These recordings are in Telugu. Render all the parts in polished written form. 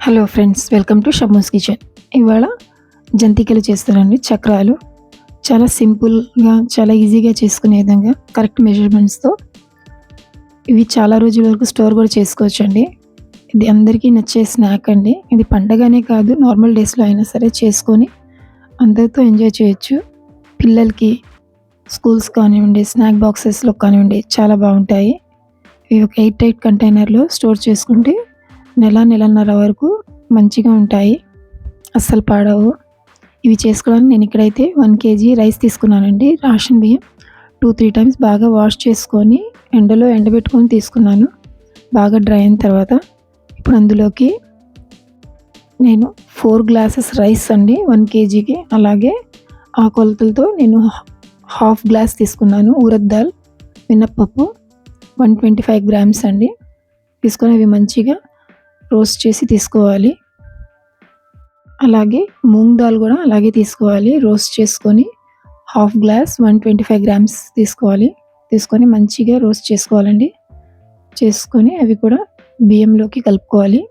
Hello friends, welcome to Shammu's kitchen. ఇవాళ జంతికలు చేస్తానండి. చక్రాలు చాలా సింపుల్గా, చాలా ఈజీగా చేసుకునే విధంగా కరెక్ట్ మెజర్మెంట్స్తో ఇవి చాలా రోజుల వరకు స్టోర్ కూడా చేసుకోవచ్చండి. ఇది అందరికీ నచ్చే స్నాక్ అండి. ఇది పండగనే కాదు, నార్మల్ డేస్లో అయినా సరే చేసుకొని అందరితో ఎంజాయ్ చేయొచ్చు. పిల్లలకి స్కూల్స్ కానివ్వండి, స్నాక్ బాక్సెస్లో కానివ్వండి చాలా బాగుంటాయి. ఇవి ఒక ఎయిర్ టైట్ కంటైనర్లో స్టోర్ చేసుకుంటే నెలన్నర వరకు మంచిగా ఉంటాయి, అస్సలు పాడవు. ఇవి చేసుకోవడానికి నేను ఇక్కడైతే 1 kg రైస్ తీసుకున్నానండి. రేషన్ బియ్యం 2-3 టైమ్స్ బాగా వాష్ చేసుకొని ఎండలో ఎండబెట్టుకొని తీసుకున్నాను. బాగా డ్రై అయిన తర్వాత ఇప్పుడు అందులోకి నేను 4 గ్లాసెస్ రైస్ అండి 1 kgకి. అలాగే ఆ కొలతలతో నేను హాఫ్ గ్లాస్ తీసుకున్నాను ఉరద్ దాల్ మినప్పప్పు 125 గ్రామ్స్ అండి తీసుకొని అవి మంచిగా రోస్ట్ చేసి తీసుకోవాలి. అలాగే మూంగ్ దాల్ కూడా అలాగే తీసుకోవాలి. రోస్ట్ చేసుకొని హాఫ్ గ్లాస్ 125 గ్రామ్స్ తీసుకోవాలి. తీసుకొని మంచిగా రోస్ట్ చేసుకోవాలండి. చేసుకొని అవి కూడా బియ్యంలోకి కలుపుకోవాలి.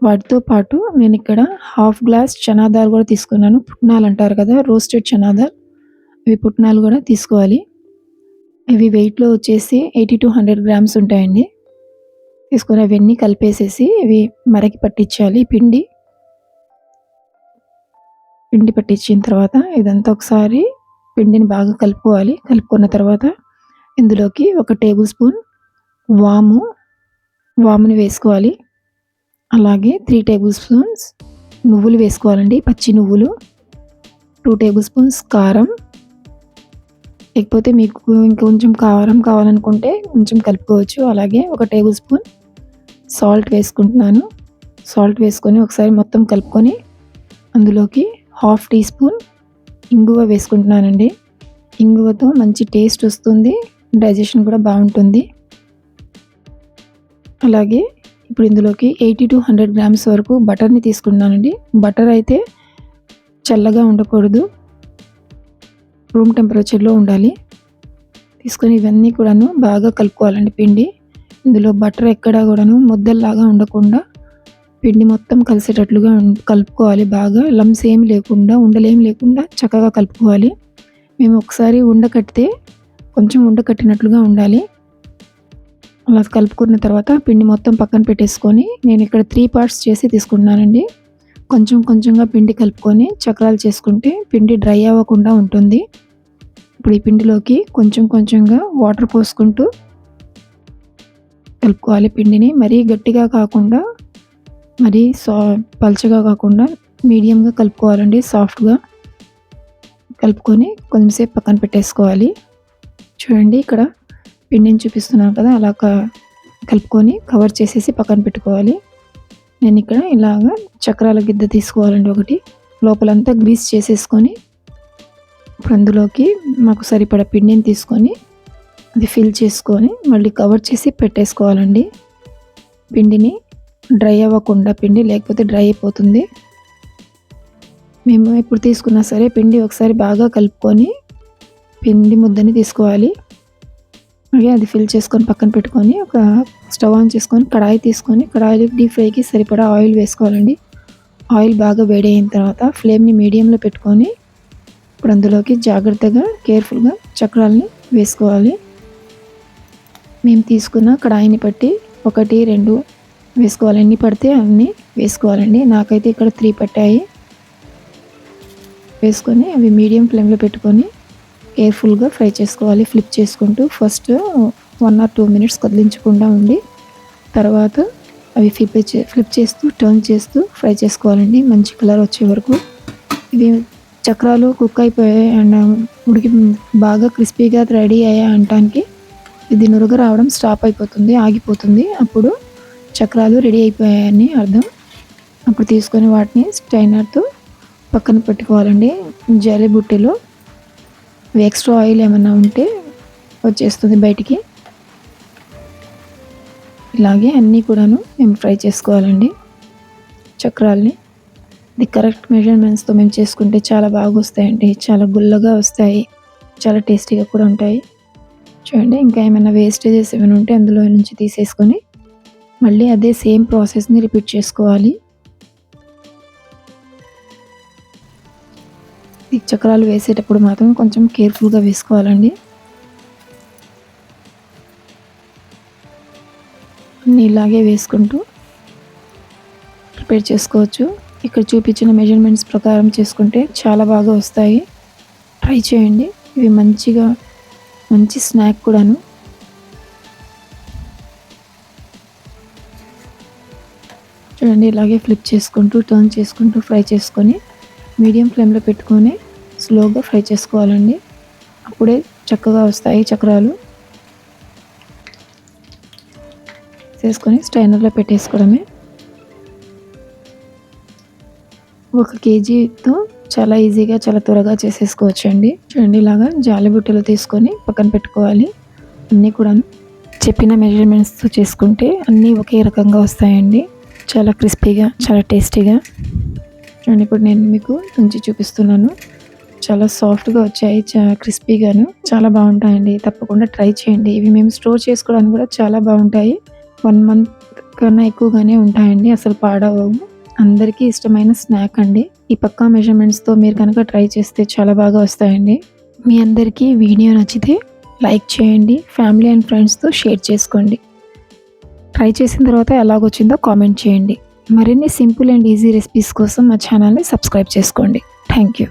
వాటితో పాటు నేను ఇక్కడ హాఫ్ గ్లాస్ చనా దాల్ కూడా తీసుకున్నాను. పుట్నాలు అంటారు కదా, రోస్టెడ్ చనా దాల్, ఇవి పుట్నాలు కూడా తీసుకోవాలి. ఇవి వెయిట్లో వచ్చేసి 80-100 గ్రామ్స్ ఉంటాయండి. తీసుకొని అవన్నీ కలిపేసేసి ఇవి మరకి పట్టించాలి. పిండి పట్టించిన తర్వాత ఇదంతా ఒకసారి పిండిని బాగా కలుపుకోవాలి. కలుపుకున్న తర్వాత ఇందులోకి 1 టేబుల్ స్పూన్ వాముని వేసుకోవాలి. అలాగే 3 టేబుల్ స్పూన్స్ నువ్వులు వేసుకోవాలండి, పచ్చి నువ్వులు. 2 టేబుల్ స్పూన్స్ కారం, లేకపోతే మీకు ఇంకొంచెం కారం కావాలనుకుంటే కొంచెం కలుపుకోవచ్చు. అలాగే 1 టేబుల్ స్పూన్ సాల్ట్ వేసుకుంటున్నాను. సాల్ట్ వేసుకొని ఒకసారి మొత్తం కలుపుకొని అందులోకి 1/2 టీ స్పూన్ ఇంగువ వేసుకుంటున్నానండి. ఇంగువతో మంచి టేస్ట్ వస్తుంది, డైజెషన్ కూడా బాగుంటుంది. అలాగే ఇప్పుడు ఇందులోకి 80-100 గ్రామ్స్ వరకు బటర్ని తీసుకున్నానండి. బటర్ అయితే చల్లగా ఉండకూడదు, రూమ్ టెంపరేచర్లో ఉండాలి. తీసుకొని ఇవన్నీ కూడాను బాగా కలుపుకోవాలండి. పిండి ఇందులో బటర్ ఎక్కడా కూడాను ముద్దల్లాగా ఉండకుండా పిండి మొత్తం కలిసేటట్లుగా కలుపుకోవాలి. బాగా లమ్స్ ఏమి లేకుండా, ఉండలేమి లేకుండా చక్కగా కలుపుకోవాలి. మేము ఒకసారి ఉండకట్టితే కొంచెం ఉండకట్టినట్లుగా ఉండాలి. అలా కలుపుకున్న తర్వాత పిండి మొత్తం పక్కన పెట్టేసుకొని నేను ఇక్కడ 3 పార్ట్స్ చేసి తీసుకున్నానండి. కొంచెం కొంచెంగా పిండి కలుపుకొని చక్రాలు చేసుకుంటే పిండి డ్రై అవ్వకుండా ఉంటుంది. ఇప్పుడు ఈ పిండిలోకి కొంచెం కొంచెంగా వాటర్ పోసుకుంటూ కలుపుకోవాలి. పిండిని మరీ గట్టిగా కాకుండా, మరీ పల్చగా కాకుండా మీడియంగా కలుపుకోవాలండి. సాఫ్ట్గా కలుపుకొని కొంచెంసేపు పక్కన పెట్టేసుకోవాలి. చూడండి, ఇక్కడ పిండిని చూపిస్తున్నాను కదా, అలా కలుపుకొని కవర్ చేసేసి పక్కన పెట్టుకోవాలి. నేను ఇక్కడ ఇలాగా చక్రాల గిద్ద తీసుకోవాలండి ఒకటి. లోపలంతా గ్రీస్ చేసేసుకొని ఇప్పుడు అందులోకి మాకు సరిపడా పిండిని తీసుకొని అది ఫిల్ చేసుకొని మళ్ళీ కవర్ చేసి పెట్టేసుకోవాలండి. పిండిని డ్రై అవ్వకుండా, పిండి లేకపోతే డ్రై అయిపోతుంది. మేము ఎప్పుడు తీసుకున్నా సరే పిండి ఒకసారి బాగా కలుపుకొని పిండి ముద్దని తీసుకోవాలి. అలాగే అది ఫిల్ చేసుకొని పక్కన పెట్టుకొని ఒక స్టవ్ ఆన్ చేసుకొని కడాయి తీసుకొని కడాయిలో డీప్ ఫ్రైకి సరిపడా ఆయిల్ వేసుకోవాలండి. ఆయిల్ బాగా వేడి అయిన తర్వాత ఫ్లేమ్ని మీడియంలో పెట్టుకొని ఇప్పుడు అందులోకి జాగ్రత్తగా కేర్ఫుల్గా చక్రాలని వేసుకోవాలి. మేము తీసుకున్న కడాయిని బట్టి 1-2 వేసుకోవాలి. ఎన్ని పడితే అన్నీ వేసుకోవాలండి. నాకైతే ఇక్కడ 3 పట్టాయి. వేసుకొని అవి మీడియం ఫ్లేమ్లో పెట్టుకొని కేర్ఫుల్గా ఫ్రై చేసుకోవాలి. ఫ్లిప్ చేసుకుంటూ ఫస్ట్ 1 or 2 మినిట్స్ కదిలించకుండా ఉండి తర్వాత అవి ఫ్లిప్ చేస్తూ టర్న్ చేస్తూ ఫ్రై చేసుకోవాలండి మంచి కలర్ వచ్చే వరకు. ఇవి చక్రాలు కుక్ అయిపోయాయి అండ్ ఉడికి బాగా క్రిస్పీగా రెడీ అయ్యాయి అనడానికి ఇది నురుగ రావడం స్టాప్ అయిపోతుంది, ఆగిపోతుంది. అప్పుడు చక్రాలు రెడీ అయిపోయాయని అర్థం. అప్పుడు తీసుకొని వాటిని స్ట్రైనర్తో పక్కన పెట్టుకోవాలండి. జాలి బుట్టలో ఎక్స్ట్రా ఆయిల్ ఏమైనా ఉంటే వచ్చేస్తుంది బయటికి. ఇలాగే అన్నీ కూడాను మేము ఫ్రై చేసుకోవాలండి చక్రాల్ని. ఇది కరెక్ట్ మెజర్మెంట్స్తో మేము చేసుకుంటే చాలా బాగా వస్తాయండి. చాలా గుల్లగా వస్తాయి, చాలా టేస్టీగా కూడా ఉంటాయి. చూడండి, ఇంకా ఏమైనా వేస్టేజెస్ ఏమైనా ఉంటే అందులో నుంచి తీసేసుకొని మళ్ళీ అదే సేమ్ ప్రాసెస్ని రిపీట్ చేసుకోవాలి. ఈ చక్రాలు వేసేటప్పుడు మాత్రం కొంచెం కేర్ఫుల్గా వేసుకోవాలండి. అన్నీ ఇలాగే వేసుకుంటూ ప్రిపేర్ చేసుకోవచ్చు. ఇక్కడ చూపించిన మెజర్మెంట్స్ ప్రకారం చేసుకుంటే చాలా బాగా వస్తాయి. ట్రై చేయండి. ఇవి మంచి స్నాక్ కూడాను. చూడండి, ఇలాగే ఫ్లిప్ చేసుకుంటూ టర్న్ చేసుకుంటూ ఫ్రై చేసుకొని మీడియం ఫ్లేమ్లో పెట్టుకొని స్లోగా ఫ్రై చేసుకోవాలండి. అప్పుడే చక్కగా వస్తాయి చక్రాలు. చేసుకొని స్ట్రైనర్లో పెట్టేసుకోవడమే. 1 కేజీతో చాలా ఈజీగా చాలా త్వరగా చేసేసుకోవచ్చు అండి. చూడండి, ఇలాగా జాలి బుట్టలు తీసుకొని పక్కన పెట్టుకోవాలి. అన్నీ కూడా చెప్పిన మెజర్మెంట్స్తో చేసుకుంటే అన్నీ ఒకే రకంగా వస్తాయండి. చాలా క్రిస్పీగా, చాలా టేస్టీగా. చూడండి, ఇప్పుడు నేను మీకు తుంచి చూపిస్తున్నాను. చాలా సాఫ్ట్గా వచ్చాయి, చాలా క్రిస్పీగాను, చాలా బాగుంటాయండి. తప్పకుండా ట్రై చేయండి. ఇవి మేము స్టోర్ చేసుకోవడానికి కూడా చాలా బాగుంటాయి. 1 మంత్ కన్నా ఎక్కువగానే ఉంటాయండి, అసలు పాడవవు. అందరికీ ఇష్టమైన స్నాక్ అండి. ఈ పక్కా మెజర్మెంట్స్తో మీరు కనుక ట్రై చేస్తే చాలా బాగా వస్తాయండి. మీ అందరికీ వీడియో నచ్చితే లైక్ చేయండి, ఫ్యామిలీ అండ్ ఫ్రెండ్స్తో షేర్ చేసుకోండి. ట్రై చేసిన తర్వాత ఎలాగొచ్చిందో కామెంట్ చేయండి. మరిన్ని సింపుల్ అండ్ ఈజీ రెసిపీస్ కోసం మా ఛానల్ని సబ్స్క్రైబ్ చేసుకోండి. Thank you.